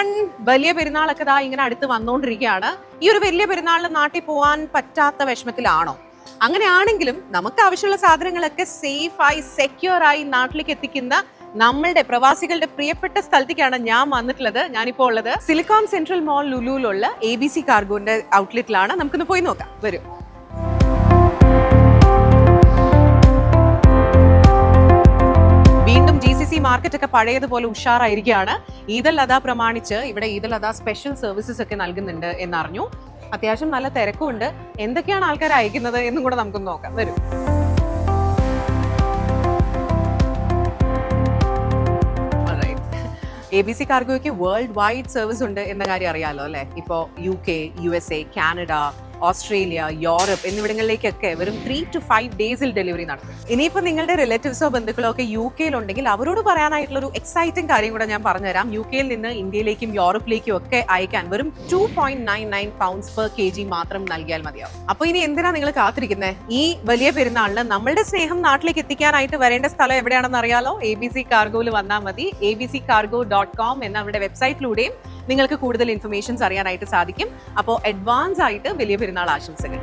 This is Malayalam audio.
എവ്രിവൺ, വലിയ പെരുന്നാളൊക്കെ ദാ ഇങ്ങനെ അടുത്ത് വന്നുകൊണ്ടിരിക്കുകയാണ്. ഈ ഒരു വലിയ പെരുന്നാളിന് നാട്ടിൽ പോകാൻ പറ്റാത്ത വിഷമത്തിലാണോ? അങ്ങനെയാണെങ്കിലും നമുക്ക് ആവശ്യമുള്ള സാധനങ്ങളൊക്കെ സേഫായി സെക്യൂർ ആയി നാട്ടിലേക്ക് എത്തിക്കുന്ന നമ്മളുടെ പ്രവാസികളുടെ പ്രിയപ്പെട്ട സ്ഥലത്തേക്കാണ് ഞാൻ വന്നിട്ടുള്ളത്. ഞാനിപ്പോൾ ഉള്ളത് സിലിക്കോൺ സെൻട്രൽ മോൾ ലുലുവിലുള്ള ABC കാർഗോന്റെ ഔട്ട്ലെറ്റിലാണ്. നമുക്കൊന്ന് പോയി നോക്കാം, വരും. വീണ്ടും GCC മാർക്കറ്റ് ഒക്കെ പഴയതുപോലെ ഉഷാറായിരിക്കുകയാണ്. ഈദൽ അദ പ്രമാണിച്ച് ഇവിടെ ഈദൽ അദ സ്പെഷ്യൽ സർവീസസ് ഒക്കെ നൽകുന്നുണ്ട് എന്നറിഞ്ഞു. അത്യാവശ്യം നല്ല തിരക്കുണ്ട്. എന്തൊക്കെയാണ് ആൾക്കാർ അയക്കുന്നത് എന്നും കൂടെ നമുക്കൊന്ന് നോക്കാം, വരും. ABC കാർഗോയ്ക്ക് വേൾഡ് വൈഡ് സർവീസ് ഉണ്ട് എന്ന കാര്യം അറിയാലോ അല്ലെ. ഇപ്പോ UK, USA, Canada, Australia, Europe എന്നിവിടങ്ങളിലേക്കൊക്കെ വെറും 3 to 5 ഡേയ്സിൽ ഡെലിവറി നടത്തും. ഇനിയിപ്പോ നിങ്ങളുടെ റിലേറ്റീവ്സോ ബന്ധുക്കളോ ഒക്കെ UK ഉണ്ടെങ്കിൽ അവരോട് പറയാനായിട്ടുള്ള ഒരു എക്സൈറ്റിംഗ് കാര്യം കൂടെ ഞാൻ പറഞ്ഞുതരാം. UK നിന്ന് ഇന്ത്യയിലേക്കും യൂറോപ്പിലേക്കും ഒക്കെ അയക്കാൻ വെറും 2.99 pounds per kg മാത്രം നൽകിയാൽ മതിയാവും. അപ്പൊ ഇനി എന്തിനാ നിങ്ങൾ കാത്തിരിക്കുന്നത്? ഈ വലിയ പെരുന്നാളിന് നമ്മളുടെ സ്നേഹം നാട്ടിലേക്ക് എത്തിക്കാനായിട്ട് വരേണ്ട സ്ഥലം എവിടെയാണെന്ന് അറിയാലോ. ABC കാർഗോയിൽ വന്നാൽ മതി. abccargo.com എന്ന അവരുടെ വെബ്സൈറ്റിലൂടെയും നിങ്ങൾക്ക് കൂടുതൽ ഇൻഫർമേഷൻസ് അറിയാനായിട്ട് സാധിക്കും. അപ്പോൾ അഡ്വാൻസ് ആയിട്ട് വലിയ പെരുന്നാൾ ആശംസകൾ.